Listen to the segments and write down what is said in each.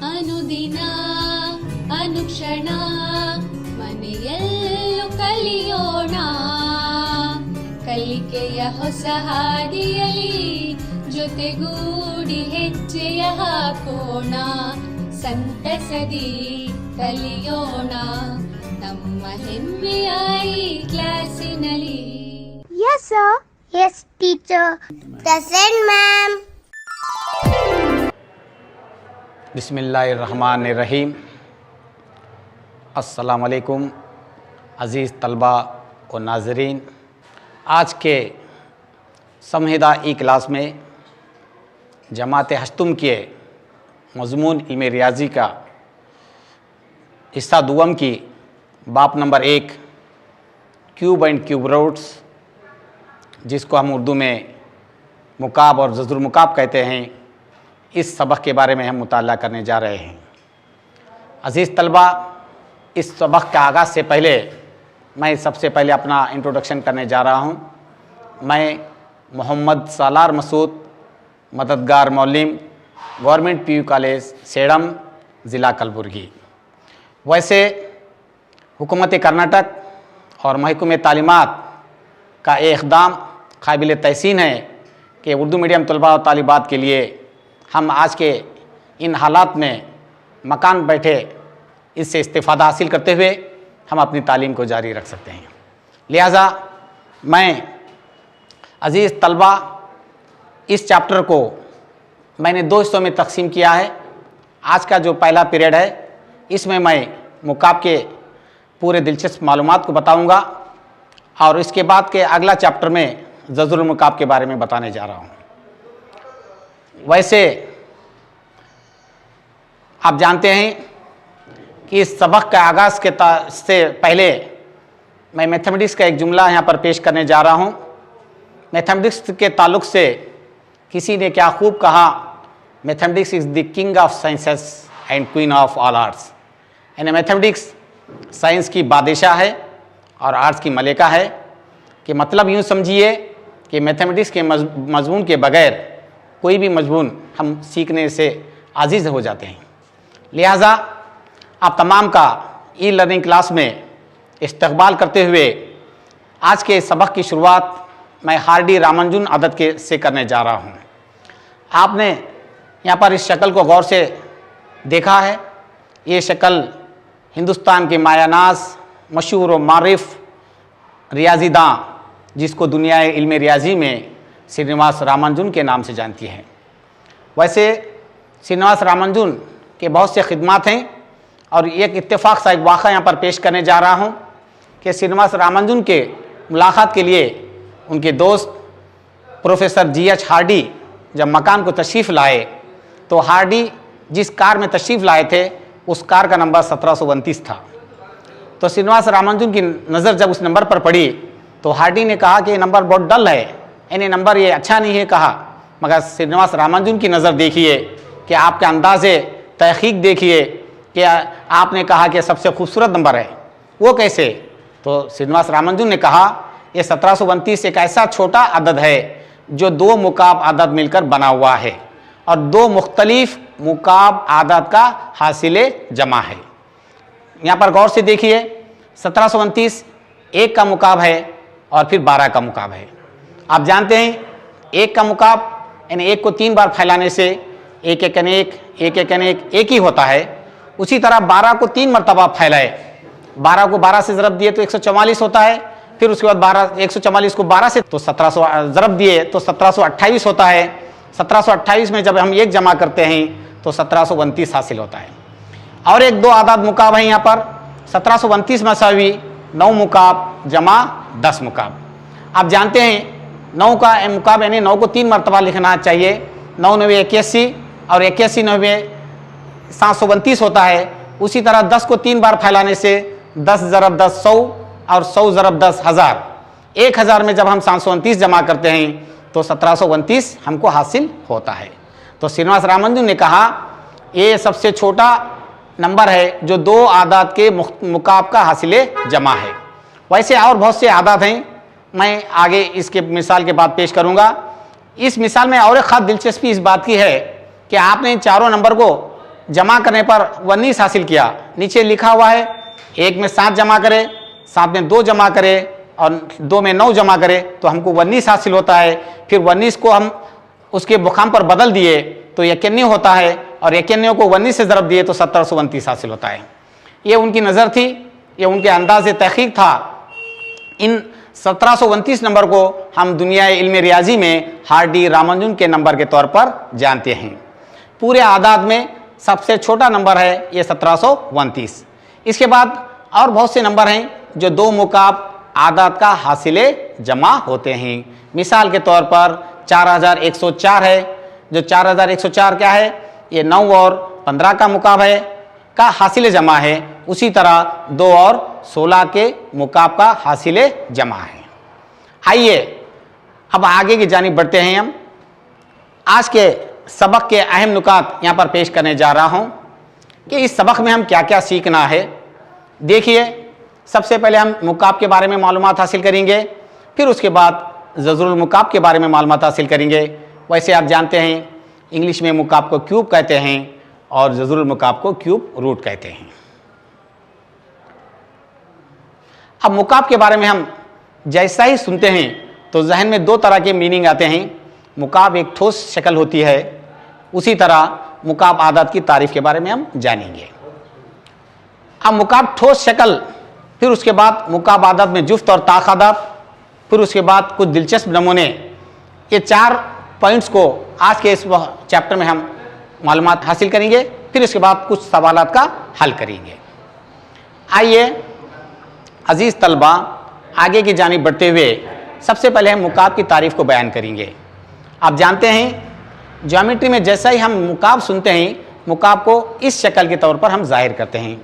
ಅನುದಿನ ಅನುಕ್ಷಣ ಮನೆಯಲ್ಲೂ ಕಲಿಯೋಣ ಕಲಿಕೆಯ ಹೊಸ ಹಾದಿಯಲಿ ಜೊತೆಗೂಡಿ ಹೆಜ್ಜೆಯ ಹಾಕೋಣ ಸಂತಸದಿ ಕಲಿಯೋಣ ನಮ್ಮ ಹೆಮ್ಮೆಯ ಈ ಕ್ಲಾಸಿನಲ್ಲಿ. Yes, sir. Yes, teacher. Present, ma'am. बिस्मिल्लाहिर्रहमानिर्रहीम। अस्सलाम वालेकुम अज़ीज़ तलबा व नाज़रीन। आज के समहिदा ई क्लास में जमात हश्तुम के मज़मून इल्म रियाज़ी का हिस्सा दुवम की बाप number 1 cube and cube roots, जिसको हम उर्दू में मुकाब और ज़ज़ुल मुकाब कहते हैं, इस सबक के बारे में हम मुताला करने जा रहे हैं। अज़ीज़ तलबा, इस सबक के आगाज़ से पहले मैं सबसे पहले अपना इंट्रोडक्शन करने जा रहा हूँ। मैं मोहम्मद सालार मसूद, मददगार मौलिम, गवर्नमेंट पीयू कॉलेज सेडम, ज़िला कलबुर्गी। वैसे हुकूमत कर्नाटक और महकमे तालीमात का ये इक़दाम काबिल तहसीन है कि उर्दू मीडियम तलबा और तालिबात के लिए हम आज के इन हालात में मकान बैठे इससे इस्तिफ़ादा हासिल करते हुए हम अपनी तालीम को जारी रख सकते हैं। लिहाजा मैं अज़ीज़ तलबा इस चैप्टर को मैंने 2 हिस्सों में तकसीम किया है। आज का जो पहला पीरियड है इसमें मैं मुकाब के पूरे दिलचस्प मालूमात को बताऊंगा और इसके बाद के अगला चैप्टर में ज़ज़ुल मुकाब के बारे में बताने जा रहा हूँ। वैसे आप जानते हैं कि इस सबक का आगाज़ के से पहले मैं मैथमेटिक्स का एक जुमला यहाँ पर पेश करने जा रहा हूँ। मैथमेटिक्स के ताल्लुक़ से किसी ने क्या खूब कहा, mathematics is the king of sciences and queen of all arts. यानी मैथमेटिक्स साइंस की बादशाह है और आर्ट्स की मलिका है। कि मतलब यूँ समझिए कि मैथमेटिक्स के मज़मून के बग़ैर कोई भी मज़मून हम सीखने से आजिज़ हो जाते हैं। लिहाजा आप तमाम का ई लर्निंग क्लास में इस्तकबाल करते हुए आज के सबक की शुरुआत मैं हार्डी रामानुजन अदद के से करने जा रहा हूँ। आपने यहाँ पर इस शक्ल को गौर से देखा है। ये शक्ल हिंदुस्तान के मायानाज़ मशहूर व मारिफ रियाज़ीदाँ, जिसको दुनिया इल्म रियाज़ी में श्रीनिवास रामानुजन के नाम से जानती है। वैसे श्रीनिवास रामानुजन के बहुत से खिदमात हैं और एक इत्तेफाक सा एक वाक़ा यहाँ पर पेश करने जा रहा हूँ कि श्रीनिवास रामानुजन के मुलाकात के लिए उनके दोस्त प्रोफेसर G.H. हार्डी जब मकान को तशरीफ़ लाए तो हार्डी जिस कार में तशरीफ़ लाए थे उस कार का नंबर 1729 था। तो श्रीनिवास रामानुजन की नज़र जब उस नंबर पर पड़ी तो हार्डी ने कहा कि ये नंबर बहुत डल है, यानी नंबर ये अच्छा नहीं है कहा। मगर श्रीनिवास रामानुजन की नज़र देखिए कि आपके अंदाज़े तहक़ीक़ देखिए कि आपने कहा कि सबसे खूबसूरत नंबर है, वो कैसे? तो श्रीनिवास रामानुजन ने कहा ये 1729 एक ऐसा छोटा अदद है जो 2 मुकाब अदद मिलकर बना हुआ है और 2 मुख्तलिफ मुकाब आदत का हासिले जमा है। यहाँ पर गौर से देखिए 1729 1 का मुकाब है और फिर 12 का मुकाब है। आप जानते हैं 1 का मुकाब यानी 1 को 3 बार फैलाने से 1 1 1 1 1 1 1 ही होता है। उसी तरह 12 को 3 मरतबा फैलाए, 12 को 12 से ज़रब दिए तो 144 होता है। फिर उसके बाद 144 को 12 से तो 1700 ज़रब दिए तो 1728 होता है। 1728 में जब हम 1 जमा करते हैं तो 1729 हासिल होता है। और एक 2 आदाद मुकाब है यहाँ पर 1729 मसावी 9 मुकाब जमा 10 मुकाब। आप जानते हैं 9 का मुकाब यानी 9 को 3 मरतबा लिखना चाहिए। 9 9 81 और 81 9 732 होता है। उसी तरह 10 को 3 बार फैलाने से 10 ज़रब 10 100 और 100 ज़रब 10 1000। 1000 में जब हम 729 जमा करते हैं तो 1729 हमको हासिल होता है। तो श्रीनिवास रामानुजन ने कहा ये सबसे छोटा नंबर है जो 2 आदाद के मुकाब का हासिले जमा है। वैसे और बहुत से आदात हैं, मैं आगे इसके मिसाल के बाद पेश करूंगा। इस मिसाल में और एक ख़ास दिलचस्पी इस बात की है कि आपने इन चारों नंबर को जमा करने पर 19 हासिल किया, नीचे लिखा हुआ है 1 में 7 जमा करे, 7 में 2 जमा करे और 2 में 9 जमा करे तो हमको 19 हासिल होता है। फिर 19 को हम उसके मुकाम पर बदल दिए तो 91 होता है और 91 को 19 से ज़रब दिए तो 1729 हासिल होता है। ये उनकी नज़र थी, ये उनके अंदाज़ तहकीक था। इन 1729 नंबर को हम दुनिया इल्म रियाजी में हार्डी रामानुजन के नंबर के तौर पर जानते हैं। पूरे आदाद में सबसे छोटा नंबर है ये 1729। इसके बाद और बहुत से नंबर हैं जो 2 मुकाब आदाद का हासिले जमा होते हैं। मिसाल के तौर पर 4104 है, जो 4104 क्या है, ये 9 और 15 का मुकाब है का हासिले जमा है। उसी तरह 2 और 16 के मुकाब का हासिले जमा है। आइए अब आगे की जानिब बढ़ते हैं। हम आज के सबक के अहम नुकात यहाँ पर पेश करने जा रहा हूँ कि इस सबक में हम क्या क्या सीखना है। देखिए, सबसे पहले हम मुकाब के बारे में मालूमात हासिल करेंगे, फिर उसके बाद जज़रुल मुकाब के बारे में मालूमात हासिल करेंगे। वैसे आप जानते हैं इंग्लिश में मुकाब को क्यूब कहते हैं और जज़रुल मुकाब को क्यूब रूट कहते हैं। अब मुकाब के बारे में हम जैसा ही सुनते हैं तो जहन में 2 तरह के मीनिंग आते हैं। मुकाब एक ठोस शक्ल होती है, उसी तरह मुकाब आदाद की तारीफ के बारे में हम जानेंगे। अब मुकाब ठोस शक्ल, फिर उसके बाद मुकाब आदाद में जुफ्त और ताक़ादात, फिर उसके बाद कुछ दिलचस्प नमूने। ये 4 पॉइंट्स को आज के इस चैप्टर में हम मालूमात हासिल करेंगे, फिर उसके बाद कुछ सवालात का हल करेंगे। आइए अजीज़ तलबा, आगे की जानिब बढ़ते हुए सबसे पहले हम मुकाब की तारीफ़ को बयान करेंगे। आप जानते हैं ज्योमेट्री में जैसा ही हम मुकाब सुनते हैं, मुकाब को इस शक्ल के तौर पर हम जाहिर करते हैं।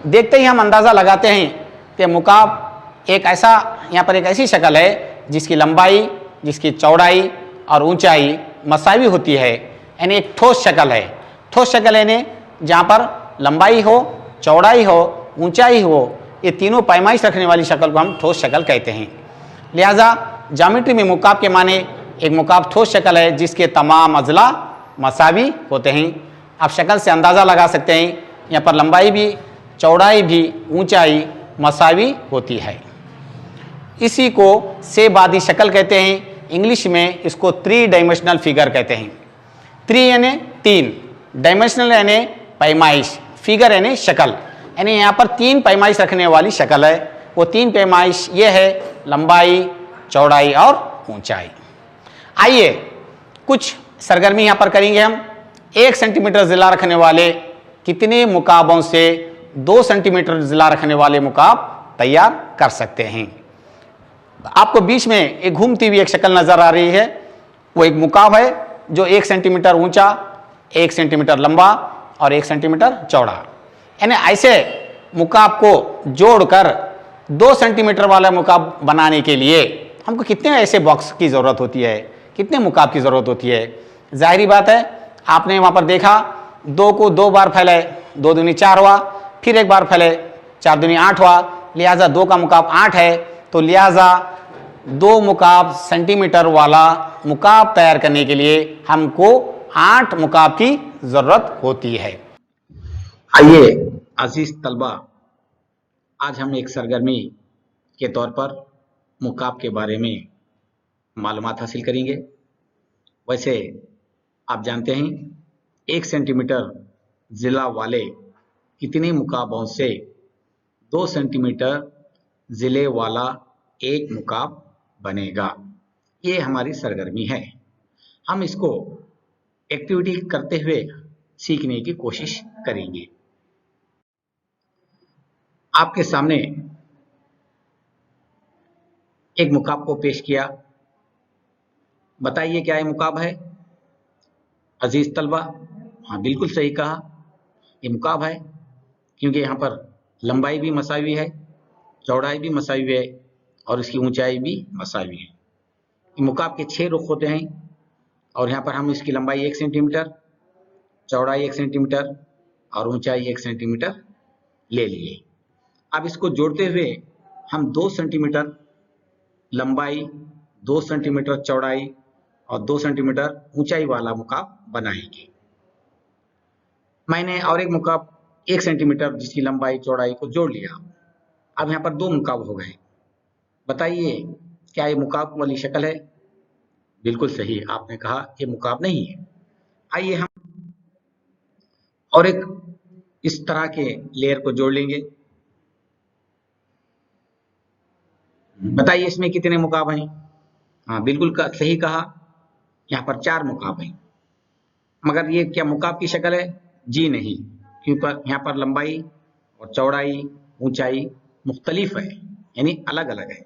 देखते ही हम अंदाज़ा लगाते हैं कि मुकाब एक ऐसा, यहाँ पर एक ऐसी शक्ल है जिसकी लंबाई, जिसकी चौड़ाई और ऊंचाई मसावी होती है, यानी एक ठोस शक्ल है। ठोस शक्ल यानी जहाँ पर लंबाई हो, चौड़ाई हो, ऊंचाई हो, ये तीनों पैमाइश रखने वाली शक्ल को हम ठोस शक्ल कहते हैं। लिहाजा ज्योमेट्री में मुकाब के माने एक मुकाब ठोस शक्ल है जिसके तमाम अजला मसावी होते हैं। आप शक्ल से अंदाज़ा लगा सकते हैं, यहाँ पर लंबाई भी, चौड़ाई भी, ऊंचाई मसावी होती है। इसी को सेबादी शक्ल कहते हैं। इंग्लिश में इसको 3 डायमेंशनल फिगर कहते हैं। 3 यानी 3, डायमेंशनल यानी पैमाइश, फिगर यानी शक्ल, यानी यहाँ पर 3 पैमाइश रखने वाली शक्ल है। वो 3 पैमाइश ये है लंबाई, चौड़ाई और ऊंचाई। आइए कुछ सरगर्मी यहाँ पर करेंगे हम। 1 सेंटीमीटर ज़िला रखने वाले कितने मुकाबों से 2 सेंटीमीटर ज़िला रखने वाले मुकाब तैयार कर सकते हैं। आपको बीच में एक घूमती हुई एक शक्ल नज़र आ रही है, वो एक मुकाब है जो 1 सेंटीमीटर ऊंचा, 1 सेंटीमीटर लंबा और 1 सेंटीमीटर चौड़ा। यानी ऐसे मुकाब को जोड़कर 2 सेंटीमीटर वाला मुकाब बनाने के लिए हमको कितने ऐसे बॉक्स की ज़रूरत होती है, कितने मुकाब की ज़रूरत होती है। जाहिर बात है, आपने वहाँ पर देखा 2 को 2 बार फैलाए, 2 दूनी 4 हुआ, फिर 1 बार फैले 4 दूनी 8 हुआ, लिहाजा 2 का मुकाब 8 है। तो लिहाजा 2 मुकाब सेंटीमीटर वाला मुकाब तैयार करने के लिए हमको 8 मुकाब की ज़रूरत होती है। आइए अजीज़ तलबा, आज हम एक सरगर्मी के तौर पर मुकाब के बारे में मालूमात हासिल करेंगे। वैसे आप जानते हैं 1 सेंटीमीटर ज़िला वाले कितने मुकाबों से 2 सेंटीमीटर ज़िले वाला एक मुकाब बनेगा। ये हमारी सरगर्मी है। हम इसको एक्टिविटी करते हुए सीखने की कोशिश करेंगे। आपके सामने एक मुकाब को पेश किया, बताइए क्या ये मुकाब है अजीज तलबा? हाँ, बिल्कुल सही कहा, ये मुकाब है, क्योंकि यहाँ पर लंबाई भी मसावी है, चौड़ाई भी मसावी है और इसकी ऊंचाई भी मसावी है। मुकाब के 6 रुख होते हैं और यहाँ पर हम इसकी लंबाई 1 सेंटीमीटर, चौड़ाई 1 सेंटीमीटर और ऊंचाई 1 सेंटीमीटर ले लिए। अब इसको जोड़ते हुए हम 2 सेंटीमीटर लंबाई, 2 सेंटीमीटर चौड़ाई और 2 सेंटीमीटर ऊंचाई वाला मुकाब बनाएंगे। मैंने और एक मुकाब 1 सेंटीमीटर जिसकी लंबाई चौड़ाई को जोड़ लिया। अब यहाँ पर 2 मुकाब हो गए। बताइए क्या ये मुकाब वाली शक्ल है? बिल्कुल सही, आपने कहा ये मुकाब नहीं है। आइए हम और एक इस तरह के लेयर को जोड़ लेंगे। बताइए इसमें कितने मुकाब हैं? हाँ बिल्कुल सही कहा, यहाँ पर 4 मुकाब हैं। मगर ये क्या मुकाब की शक्ल है? जी नहीं, क्योंकि यहाँ पर लंबाई और चौड़ाई, ऊंचाई मुख्तलिफ है, यानी अलग अलग है।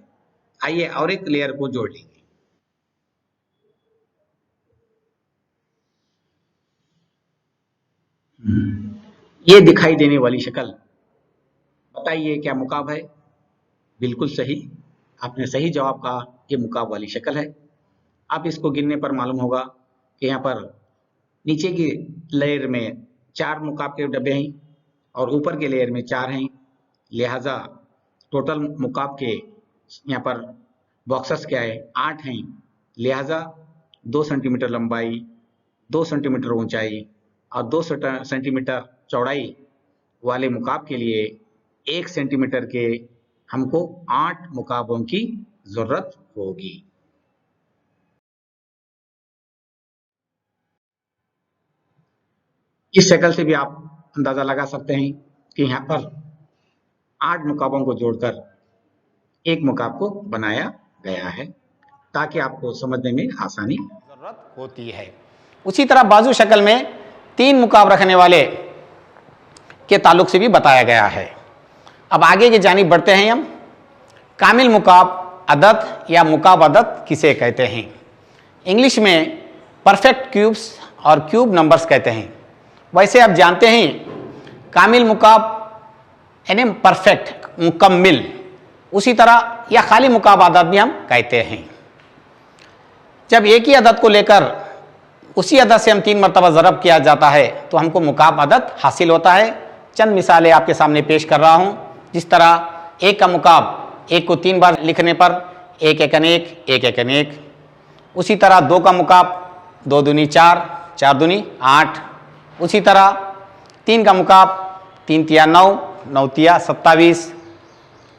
आइए और एक लेयर को जोड़ लेंगे। ये दिखाई देने वाली शक्ल, बताइए क्या मुकाब है? बिल्कुल सही, आपने सही जवाब कहा, ये मुकाब वाली शक्ल है। आप इसको गिनने पर मालूम होगा कि यहाँ पर नीचे की लेयर में 4 मुकाब के डब्बे हैं और ऊपर के लेयर में 4 हैं, लिहाजा टोटल मुकाब के यहाँ पर बॉक्सेस क्या है? 8 हैं। लिहाजा 2 सेंटीमीटर लंबाई, 2 सेंटीमीटर ऊंचाई और 2 सेंटीमीटर चौड़ाई वाले मुकाब के लिए 1 सेंटीमीटर के हमको 8 मुकाबों की जरूरत होगी। इस शक्ल से भी आप अंदाजा लगा सकते हैं कि यहाँ पर 8 मुकाबों को जोड़कर एक मुकाब को बनाया गया है, ताकि आपको समझने में आसानी जरूरत होती है। उसी तरह बाजू शक्ल में 3 मुकाब रखने वाले के ताल्लुक से भी बताया गया है। अब आगे की जानिब बढ़ते हैं हम। कामिल मुकाब अदद या मुकाब अदद किसे कहते हैं? इंग्लिश में परफेक्ट क्यूब्स और क्यूब नंबर्स कहते हैं। वैसे आप जानते हैं कामिल मुकाब यानी परफेक्ट, मुकम्मिल, उसी तरह या खाली मुकाब अदद भी हम कहते हैं। जब एक ही अदद को लेकर उसी अदद से हम 3 मरतबा ज़रब किया जाता है तो हमको मुकाब अदद हासिल होता है। चंद मिसालें आपके सामने पेश कर रहा हूँ। जिस तरह 1 का मुकाब 1 को 3 बार लिखने पर 1 एकन 1, 1 एकन 1। उसी तरह 2 का मुकाब 2 दूनी 4, 4 दूनी 8। उसी तरह 3 का मुकाब 3 तिया 9, 9 तिया 27।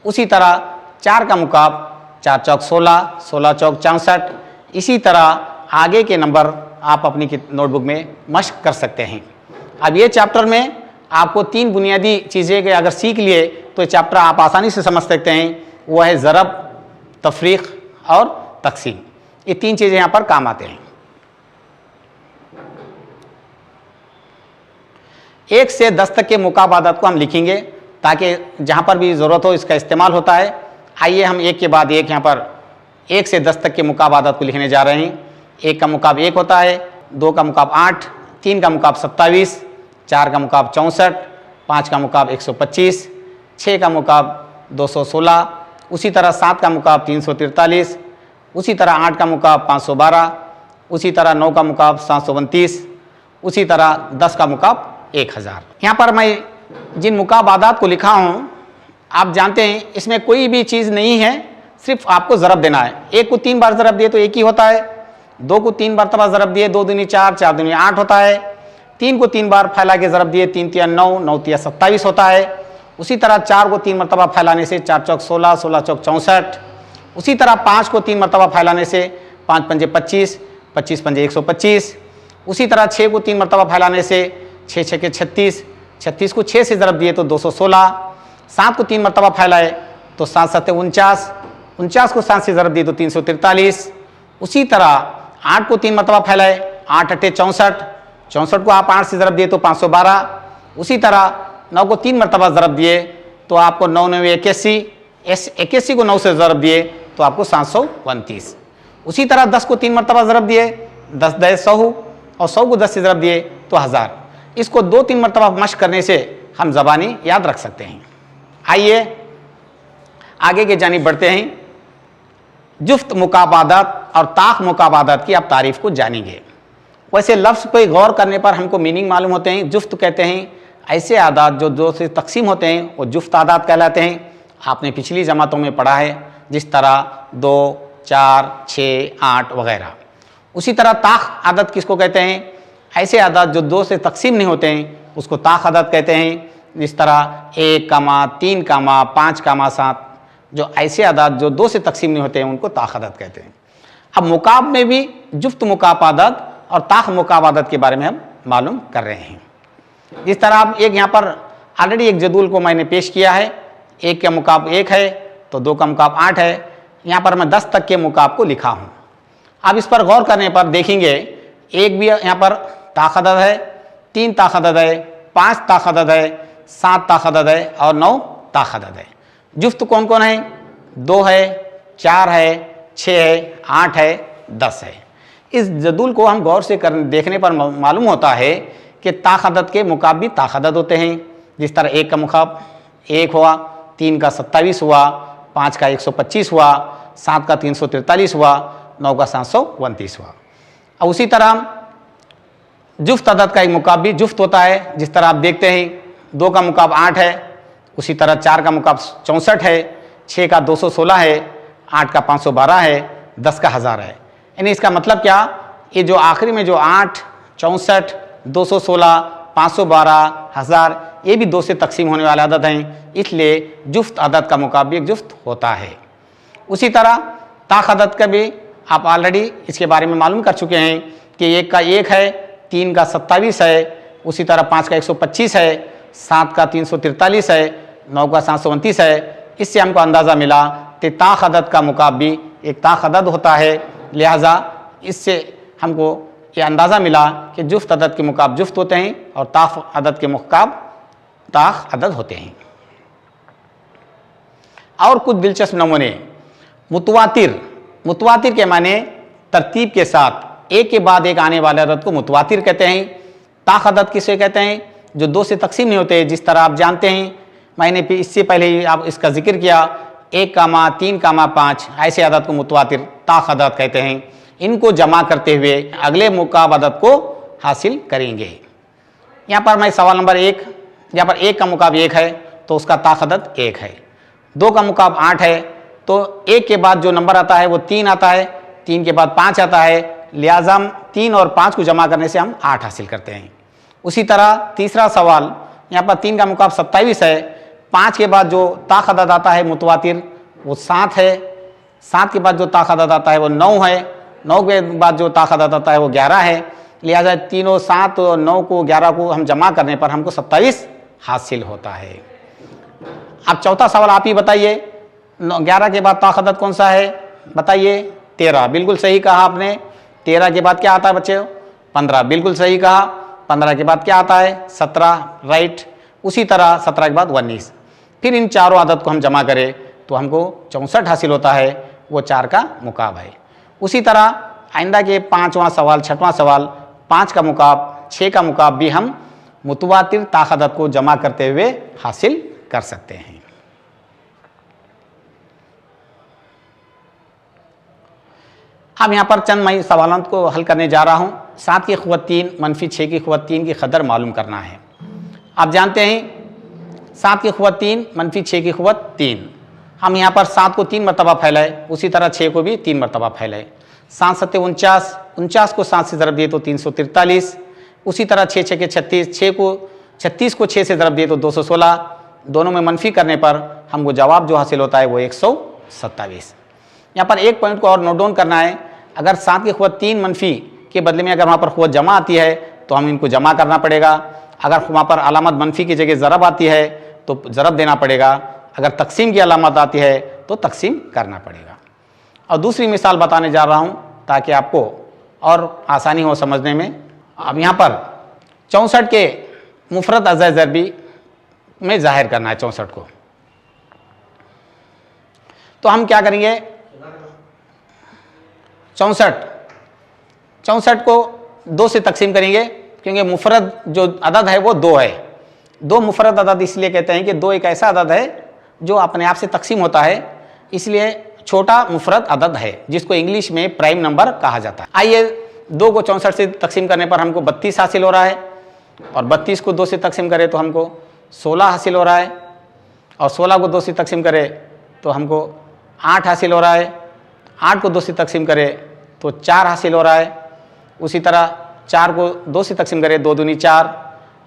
उसी तरह 4 का मुकाब 4 चौक 16, 16 चौक 64। इसी तरह आगे के नंबर आप अपनी नोटबुक में मश्क कर सकते हैं। अब ये चैप्टर में आपको 3 बुनियादी चीज़ें के अगर सीख लिए तो ये चैप्टर आप आसानी से समझ सकते हैं। वो है ज़रब, तफरीक और तकसीम। ये 3 चीज़ें यहाँ पर काम आते हैं। 1 से 10 तक के मुकाब अदद को हम लिखेंगे ताकि जहाँ पर भी ज़रूरत हो इसका इस्तेमाल होता है। आइए हम एक के बाद एक यहाँ पर 1 से 10 तक के मुकाब अदद को लिखने जा रहे हैं। 1 का मुकाब 1 होता है, 2 का मुकाब 8, 3 का मुकाब 27, 4 का मुकाब 64, 5 का मुकाब 125, 6 का मुकाब 216। उसी तरह 7 का मुकाब 343। उसी तरह 8 का मुकाब 512। उसी तरह 9 का मुकाब 729। उसी तरह 10 का मुकाब 1000। यहाँ पर मैं जिन मुकाब आदात को लिखा हूँ आप जानते हैं इसमें कोई भी चीज़ नहीं है, सिर्फ आपको ज़रब देना है। 1 को 3 बार ज़रब दिए तो 1 ही होता है। 2 को 3 बार तबा ज़रब दिए 2 दूनी 4, 4 दूनी 8 होता है। 3 को 3 बार फैला के ज़रब दिए 3 तिया 9, 9 तिया 27 होता है। उसी तरह 4 को 3 मरतबा फैलाने से 4 चौक 16, 16 चौक 64। उसी तरह 5 को 3 मरतबा फैलाने से 5 पंजे 25, 25 पंजे 125। उसी तरह 6 को 3 मरतबा फैलाने से 6 छके 36, 36 को 6 से ज़रब दिए तो 216। 7 को 3 मरतबा फैलाए तो 7 सत्ते 49, 49 को 7 से ज़रब दिए तो 343। उसी तरह 8 को 3 मरतबा फैलाए 8 अट्ठे 64, 64 को आप 8 से ज़रब दिए तो 512। उसी तरह 9 को 3 मरतबा ज़रब दिए तो आपको 9 9 81, 81 को 9 से ज़रब दिए तो आपको 729। उसी तरह 10 को 3 मरतबा ज़रब दिए 10 10 100 और 100 को 10 से ज़रब दिए तो 1000। इसको 2-3 मरतबा मश्क करने से हम ज़बानी याद रख सकते हैं। आइए आगे के जानिब बढ़ते हैं। जुफ्त मुकाबादात और ताख मुकाबादात की आप तारीफ़ को जानेंगे। वैसे लफ्ज़ पे गौर करने पर हमको मीनिंग मालूम होते हैं। जुफ्त कहते हैं ऐसे आदात जो 2 से तकसीम होते हैं, वो जुफ्त आदात कहलाते हैं। आपने पिछली जमातों में पढ़ा है, जिस तरह 2, 4, 6, 8 वगैरह। उसी तरह ताख आदत किसको कहते हैं? ऐसे आदात जो 2 से तकसीम नहीं होते हैं, उसको ताख अदद कहते हैं। इस तरह 1, 3, 5, 7 जो ऐसे अदद जो 2 से तकसीम नहीं होते हैं उनको ताख अदद कहते हैं। अब मुकाब में भी जुफ्त मुकाब अदद और ताख मुकाब अदद के बारे में हम मालूम कर रहे हैं। इस तरह आप एक यहाँ पर ऑलरेडी एक जदूल को मैंने पेश किया है। 1 का मुकाब 1 है तो 2 का मुकाब 8 है। यहाँ पर मैं 10 तक के मुकाब को लिखा हूँ। अब इस पर गौर करने पर देखेंगे 1 भी यहाँ पर ताख अदद है, 3 ताख अदद है, 5 ताख अदद है, 7 ताख अदद है और 9 ताख अदद है। जुफ्त कौन कौन है? 2 है, 4 है, 6 है, 8 है, 10 है। इस जदूल को हम गौर से देखने पर मालूम होता है कि ताख अदद के मुकाब भी ताख अदद होते हैं। जिस तरह 1 का मुकाब 1 हुआ, 3 का 27 हुआ, 5 का 125 हुआ, 7 का 343 हुआ, 9 का 729 हुआ। और उसी तरह जुफ्त अदद का एक मुकाब भी जुफ्त होता है। जिस तरह आप देखते हैं 2 का मुकाब 8 है, उसी तरह 4 का मुकाब 64 है, 6 का 216 है, 8 का 512 है, 10 का 1000 है। यानी इसका मतलब क्या, ये जो आखिरी में जो 8, 64, 216, 512, 1000 ये भी 2 से तकसीम होने वाले अदद हैं, इसलिए जुफ्त अदद का मुकाब भी एक जुफ्त होता है। उसी तरह ताख अदद का भी आप ऑलरेडी इसके बारे में मालूम कर चुके हैं कि 1 का 1 है, 3 का 27 है, उसी तरह 5 का 125 है, 7 का 343 है, 9 का 729 है। इससे हमको अंदाज़ा मिला कि ताख अदद का मुकाब भी एक ताख अदद होता है। लिहाजा इससे हमको ये अंदाज़ा मिला कि जुफ्त अदद के मुकाब जुफ्त होते हैं और ताख अदद के मुकाब ताख अदद होते हैं। और कुछ दिलचस्प नमूने, मुतवातिर। मुतवातिर के माने तरतीब के साथ एक के बाद एक आने वाले अदद को मुतवातिर कहते हैं। ताख अदद किसे कहते हैं? जो 2 से तकसीम नहीं होते। जिस तरह आप जानते हैं, मैंने इससे पहले ही आप इसका जिक्र किया, 1, 3, 5 ऐसे अदद को मुतवातिर ताख अदद कहते हैं। इनको जमा करते हुए अगले मुकाब अदद को हासिल करेंगे। यहाँ पर मैं सवाल नंबर 1, यहाँ पर 1 का मुकाब 1 है तो उसका ताख अदद 1 है। 2 का मुकाब 8 है तो 1 के बाद जो नंबर आता है वो 3 आता है, 3 के बाद 5 आता है। लिहाजा हम 3 और 5 को जमा करने से हम 8 हासिल करते हैं। उसी तरह तीसरा सवाल, यहाँ पर 3 का मुकाब 27 है, 5 के बाद जो ताख अदद आता है मुतवातिर वो 7 है, 7 के बाद जो ताख अदद आता है वो 9 है, 9 के बाद जो ताख अदद आता है वो 11 है। लिहाजा तीनों 7 और 9 को 11 को हम जमा करने पर हमको 27 हासिल होता है। अब चौथा सवाल आप ही बताइए, 11 के बाद ताख अदद कौन सा है? बताइए। 13। बिल्कुल सही कहा आपने। 13 के बाद क्या आता है बच्चे? 15। बिल्कुल सही कहा। 15 के बाद क्या आता है? 17। राइट। उसी तरह 17 के बाद 19। फिर इन चारों अदद को हम जमा करें तो हमको 64 हासिल होता है, वो 4 का मुकाब है। उसी तरह आइंदा के 5वां सवाल, 6वां सवाल, 5 का मुकाब, 6 का मुकाब भी हम मुतवातिर ताख अदद को जमा करते हुए हासिल कर सकते हैं। अब यहाँ पर चंद मैं सवालों को हल करने जा रहा हूँ। 7 की क़ुव्वत 3 मनफी 6 की क़ुव्वत 3 की कदर मालूम करना है। आप जानते हैं 7 की क़ुव्वत 3 मनफी 6 की क़ुव्वत 3। हम यहाँ पर 7 को 3 मरतबा फैलाए, उसी तरह 6 को भी 3 मरतबा फैलाए। 7 7 49, 49 को 7 से ज़रब दिए तो 343। उसी तरह 6 6 के 36, 36 को 6 से ज़रब दिए तो 216। दोनों में मनफी करने पर हमको जवाब जो हासिल होता है वो 127। यहाँ पर एक पॉइंट को और नोट डाउन करना है। अगर 7 की क़ुव्वत 3 मनफी के बदले में अगर वहाँ पर क़ुव्वत जमा आती है तो हम इनको जमा करना पड़ेगा। अगर वहाँ पर अलामत मनफी की जगह ज़रब आती है तो ज़रब देना पड़ेगा। अगर तकसीम की अलामत आती है तो तकसीम करना पड़ेगा। और दूसरी मिसाल बताने जा रहा हूँ ताकि आपको और आसानी हो समझने में। अब यहाँ पर 64 के मुफरद अज़ा ज़रबी में ज़ाहिर करना है 64 को। तो हम क्या करेंगे? 64 को 2 से तकसीम करेंगे क्योंकि मुफरद जो अदद है वो 2 है। 2 मुफरद अदद इसलिए कहते हैं कि 2 एक ऐसा अदद है जो अपने आप से तकसीम होता है, इसलिए छोटा मुफरद अदद है जिसको इंग्लिश में प्राइम नंबर कहा जाता है। आइए 2 को 64 से तकसीम करने पर हमको 32 हासिल हो रहा है और 32 को 2 से तकसीम करें तो हमको 16 हासिल हो रहा है और 16 को 2 से तकसीम करें तो हमको 8 हासिल हो रहा है। 8 को 2 से तकसीम करें तो 4 हासिल हो रहा है। उसी तरह 4 को 2 से तकसीम करें 2 दूनी 4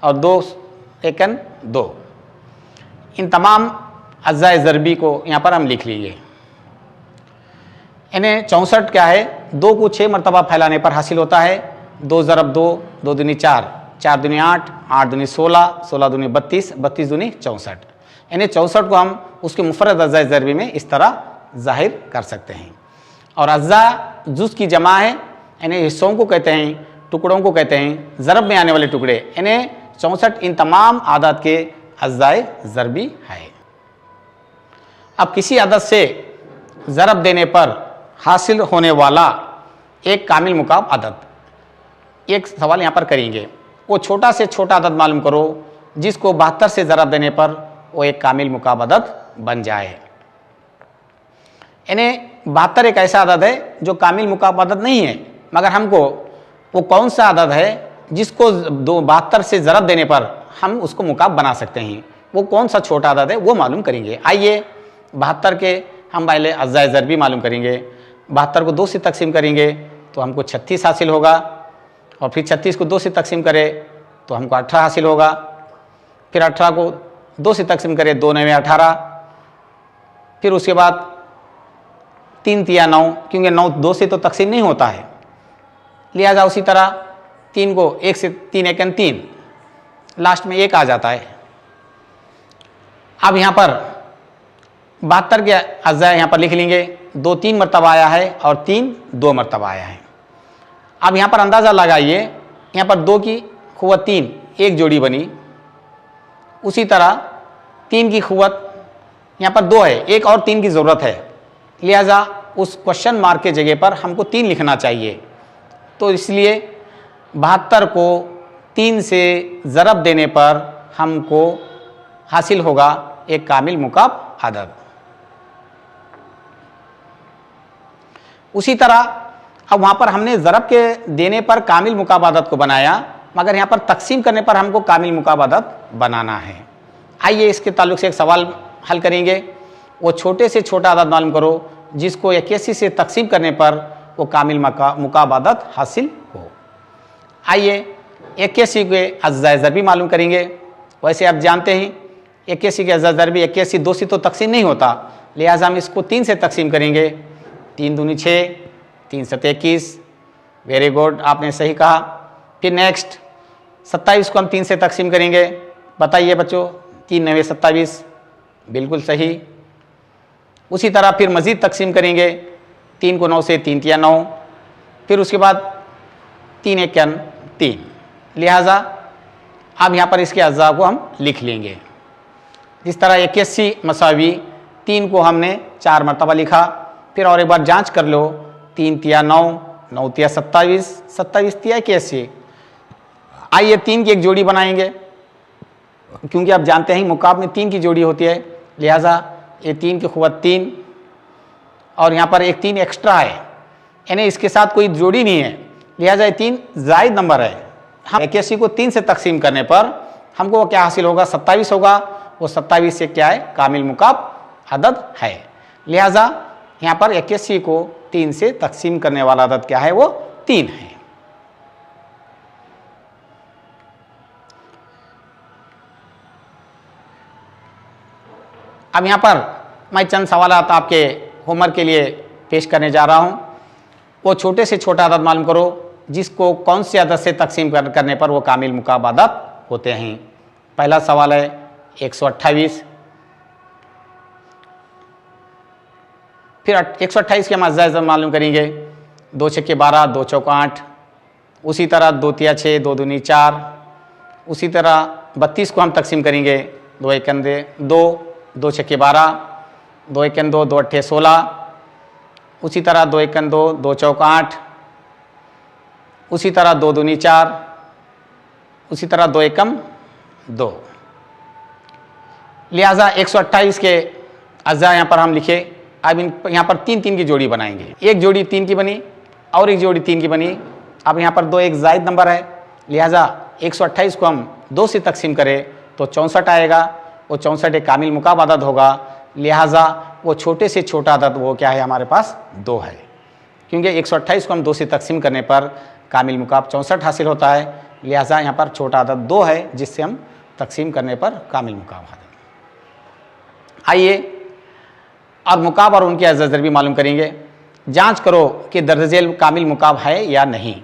और 2 एकन 2। इन तमाम अज्जाए ज़रबी को यहाँ पर हम लिख लीजिए। इन्हें 64 क्या है, 2 को 6 मरतबा फैलाने पर हासिल होता है। 2 ज़रब 2, 2 दूनी 4, 4 दूनी 8, 8 दूनी 16, 16 दूनी 32, 32 दूनी 64। इन्हें 64 को हम उसके मुफरद अज्जाए ज़रबी में इस तरह जाहिर कर सकते हैं। और अज्जा जुज़ की जमा है, इन्हें हिस्सों को कहते हैं, टुकड़ों को कहते हैं, ज़रब में आने वाले टुकड़े। इन्हें 64 इन तमाम आदत के अज्जाए ज़रबी है। अब किसी आदत से ज़रब देने पर हासिल होने वाला एक कामिल मुकाब आदत, एक सवाल यहाँ पर करेंगे। वो छोटा से छोटा आदत मालूम करो जिसको 72 से ज़रब देने पर वो एक कामिल मुकाब आदत बन जाए। इन्हें 72 एक ऐसा आदत है जो कामिल मुकाब आदत नहीं है, मगर हमको वो कौन सा आदत है जिसको 72 से ज़रब देने पर हम उसको मुकाब बना सकते हैं, वो कौन सा छोटा आदत है वो मालूम करेंगे। आइए 72 के हम पहले अज्जाए ज़रबी मालूम करेंगे। 72 को 2 से तकसीम करेंगे तो हमको 36 हासिल होगा, और फिर 36 को 2 से तकसीम करें तो हमको 18 हासिल होगा। फिर 18 को 2 से तकसीम करें, 2 9 18। फिर उसके बाद 3 तिया 9, क्योंकि 9 2 से तो तकसीम नहीं होता है, लिहाजा उसी तरह 3 को 1 से 3 एकन 3, लास्ट में 1 आ जाता है। अब यहाँ पर 72 के अज्जा यहाँ पर लिख लेंगे। 2 3 मरतबा आया है और 3 2 मरतबा आया है। अब यहाँ पर अंदाज़ा लगाइए, यहाँ पर 2 की क़ुव्वत 3 एक जोड़ी बनी, उसी तरह 3 की क़ुव्वत यहाँ पर 2 है, 1 और 3 की ज़रूरत है, लिहाजा उस क्वेश्चन मार्क के जगह पर हमको 3 लिखना चाहिए। तो इसलिए 72 को 3 से ज़रब देने पर हमको हासिल होगा एक कामिल मुकाब आदत। उसी तरह अब वहाँ पर हमने ज़रब के देने पर कामिल मुकाब आदत को बनाया, मगर यहाँ पर तकसीम करने पर हमको कामिल मुकाब आदत बनाना है। आइए इसके ताल्लुक़ से एक सवाल हल करेंगे। वो छोटे से छोटा आदत मालूम करो जिसको 81 से तकसीम करने पर वो कामिल मुकाब आदत हासिल हो। आइए 81 के अज्जाए ज़रबी मालूम करेंगे। वैसे आप जानते हैं 81 के अज्जाए ज़रबी 81 2 से तो तकसीम नहीं होता, लिहाजा हम इसको 3 से तकसीम करेंगे। 3 दूनी 6, 3 7 21। वेरी गुड, आपने सही कहा। फिर नेक्स्ट 27 को हम 3 से तकसीम करेंगे। बताइए बच्चों, 3 9 27, बिल्कुल सही। उसी तरह फिर मज़ीद तकसीम करेंगे। 3 को 9 से 3 तिया 9, फिर उसके बाद 3 एकन 3, लिहाजा अब यहाँ पर इसके अज्जा को हम लिख लेंगे। जिस तरह 81 मसावी 3 को हमने 4 मरतबा लिखा। फिर और एक बार जांच कर लो, 3 तिया 9, 9 तिया 27, 27 तिया 81। आइए 3 की एक जोड़ी बनाएंगे, क्योंकि आप जानते हैं मुकाब में 3 की जोड़ी होती है, लिहाजा ये 3 की क़ुव्वत 3 और यहाँ पर एक 3 एक्स्ट्रा है, यानी इसके साथ कोई जोड़ी नहीं है, लिहाजा ये 3 जायद नंबर है। हम 81 को 3 से तकसीम करने पर हमको क्या हासिल होगा, 27 होगा। वो 27 से क्या है, कामिल मुकाब आदत है। लिहाजा यहाँ पर 81 को 3 से तकसीम करने वाला आदत क्या है, वो 3 है। अब यहाँ पर मैं चंद सवालात आपके होमवर्क के लिए पेश करने जा रहा हूँ। वो छोटे से छोटा आदत मालूम करो जिसको कौन सी आदत से तकसीम करने पर वो कामिल मुकाब आदत होते हैं। पहला सवाल है 128। फिर 128 के हम अज्जा मालूम करेंगे। 2 छक्के 12, 2 चौका 8। उसी तरह 2 तिया 6, 2 दूनी 4। उसी तरह 32 को हम तकसीम करेंगे। 2 एकन 2, 2 छक्के 12, 2 एकन 2, 2 अट्ठे 16। उसी तरह 2 एकन 2, 2 चौका 8। उसी तरह 2 दूनी 4। उसी तरह 2 एकम 2। लिहाजा 128 के अज्जा यहाँ पर हम लिखे। अब यहाँ पर 3 3 की जोड़ी बनाएंगे। एक जोड़ी 3 की बनी और एक जोड़ी 3 की बनी। अब यहाँ पर 2 एक जायद नंबर है, लिहाजा 128 को हम 2 से तकसीम करें तो 64 आएगा। वो 64 एक कामिल मुकाब आदत होगा, लिहाजा वो छोटे से छोटा आदत वो क्या है, हमारे पास 2 है, क्योंकि 128 को हम 2 से तकसीम करने पर कामिल मुकाब 64 हासिल होता है। लिहाजा यहाँ पर छोटा आदत 2 है जिससे हम तकसीम करने पर कामिल मुकाब आदत। आइए और मुकाब और उनकी अज़्ज़ा ज़रबी मालूम करेंगे। जांच करो कि दर्जेल कामिल मुकाब है या नहीं।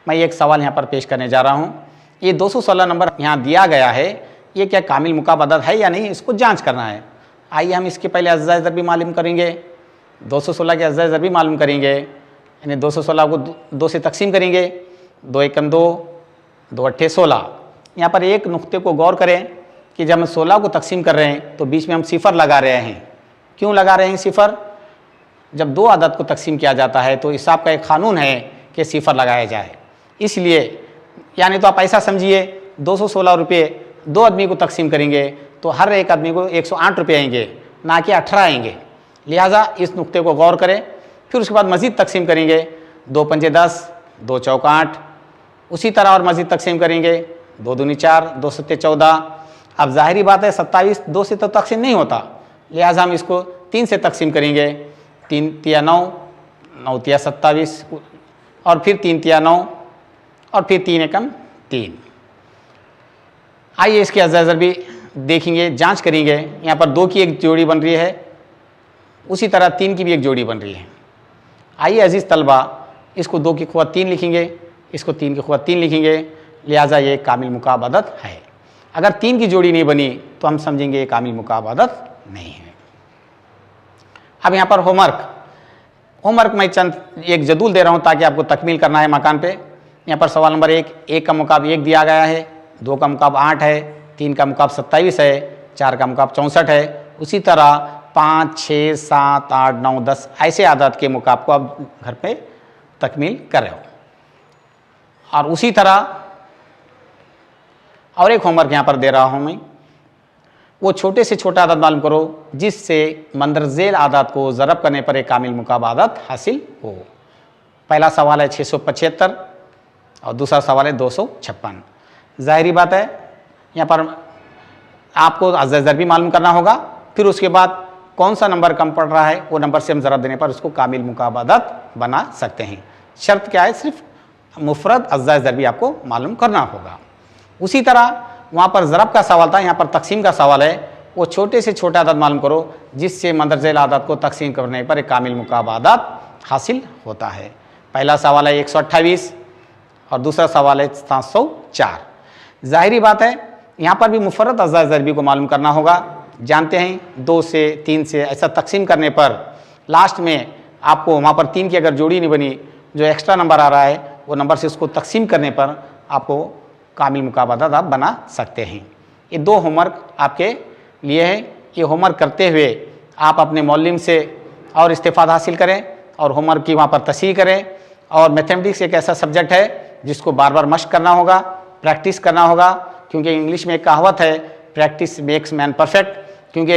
मैं एक सवाल यहाँ पर पेश करने जा रहा हूँ। ये 216 नंबर यहाँ दिया गया है, ये क्या कामिल मुकाब अदद है या नहीं, इसको जांच करना है। आइए हम इसके पहले अज़्ज़ा ज़रबी मालूम करेंगे। 216 के अज़्ज़ा ज़रबी मालूम करेंगे, यानी 216 को 2 से तकसीम करेंगे। 2 एकम 2, 2 अट्ठे 16। यहाँ पर एक नुक्ते को गौर करें कि जब हम 16 को तकसीम कर रहे हैं तो बीच में हम सिफ़र लगा रहे हैं। क्यों लगा रहे हैं सिफ़र? जब 2 अदद को तकसीम किया जाता है तो हिसाब का एक क़ानून है कि सिफ़र लगाया जाए, इसलिए यानी तो आप ऐसा समझिए 216 रुपये 2 आदमी को तकसीम करेंगे तो हर एक आदमी को 108 रुपये आएंगे, ना कि 18 आएंगे। लिहाजा इस नुक्ते को गौर करें। फिर उसके बाद मज़ीद तकसीम करेंगे। 2 पंजे 10, 2 चौक 8। उसी तरह और मज़ीद तकसीम करेंगे। 2 दूनी 4, 2 सत्ते 14। अब ज़ाहिरी बात है 27 2 से तो तकसीम नहीं होता, लिहाजा हम इसको 3 से तकसीम करेंगे। 3 तिया 9, 9 तिया 27 और फिर 3 तिया 9 और फिर 3 एकम 3। आइए इसके अज़्ज़ा ज़रबी देखेंगे, जांच करेंगे। यहाँ पर 2 की एक जोड़ी बन रही है, उसी तरह 3 की भी एक जोड़ी बन रही है। आइए अजीज़ तलबा, इसको 2 की क़ुव्वत 3 लिखेंगे, इसको 3 की क़ुव्वत 3 लिखेंगे। लिहाजा ये कामिल मुकाब अदद है। अगर 3 की जोड़ी नहीं बनी तो हम समझेंगे ये कामिल मुकाब अदद नहीं है। अब यहाँ पर होमवर्क मैं चंद एक जदूल दे रहा हूँ ताकि आपको तकमील करना है मकान पे। यहाँ पर सवाल नंबर 1 का मुकाब 1 दिया गया है, 2 का मुकाब 8 है, 3 का मुकाब 27 है, 4 का मुकाब 64 है। उसी तरह 5, 6, 7, 8, 9, 10 ऐसे आदत के मुकाब को आप घर पे तकमील कर रहे हो। और उसी तरह और एक होमवर्क यहाँ पर दे रहा हूँ मैं, वो छोटे से छोटा आदत मालूम करो जिससे मंदरजेल आदत को ज़रब करने पर एक कामिल मुकाब आदत हासिल हो। पहला सवाल है 675 और दूसरा सवाल है 256। ज़ाहिरी बात है यहाँ पर आपको अज़्ज़ा ज़रबी मालूम करना होगा, फिर उसके बाद कौन सा नंबर कम पड़ रहा है वो नंबर से हम ज़रब देने पर उसको कामिल मुकाब आदत बना सकते हैं। शर्त क्या है? सिर्फ मुफरद अज़्ज़ा ज़रबी आपको मालूम करना होगा। उसी तरह वहाँ पर ज़रब का सवाल था, यहाँ पर तकसीम का सवाल है। वो छोटे से छोटा आदत मालूम करो जिससे मंदरजेल आदत को तकसीम करने पर एक कामिल मुकाब आदत हासिल होता है। पहला सवाल है 128 और दूसरा सवाल है 704। ज़ाहिरी बात है यहाँ पर भी मुफरद अज़्ज़ा ज़रबी को मालूम करना होगा। जानते हैं 2 से 3 से ऐसा तकसीम करने पर लास्ट में आपको वहाँ पर 3 की अगर जोड़ी नहीं बनी, जो एक्स्ट्रा नंबर आ रहा है वो नंबर से उसको तकसीम करने पर आपको कामिल मुकाब अदद आप बना सकते हैं। ये 2 होमवर्क आपके लिए है। ये होमवर्क करते हुए आप अपने मौलिम से और इस्तिफ़ादा हासिल करें और होमवर्क की वहाँ पर तस्हीह करें। और मैथमेटिक्स एक ऐसा सब्जेक्ट है जिसको बार बार मश्क करना होगा, प्रैक्टिस करना होगा, क्योंकि इंग्लिश में एक कहावत है प्रैक्टिस मेक्स मैन परफेक्ट। क्योंकि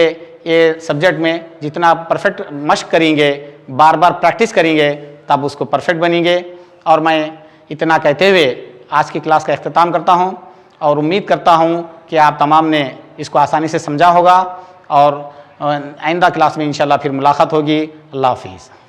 ये सब्जेक्ट में जितना परफेक्ट मश्क करेंगे, बार बार प्रैक्टिस करेंगे, तब उसको परफेक्ट बनेंगे। और मैं इतना कहते हुए आज की क्लास का अख्ताम करता हूँ और उम्मीद करता हूँ कि आप तमाम ने इसको आसानी से समझा होगा और आइंदा क्लास में इंशाल्लाह फिर मुलाकात होगी। अल्लाह हाफिज़।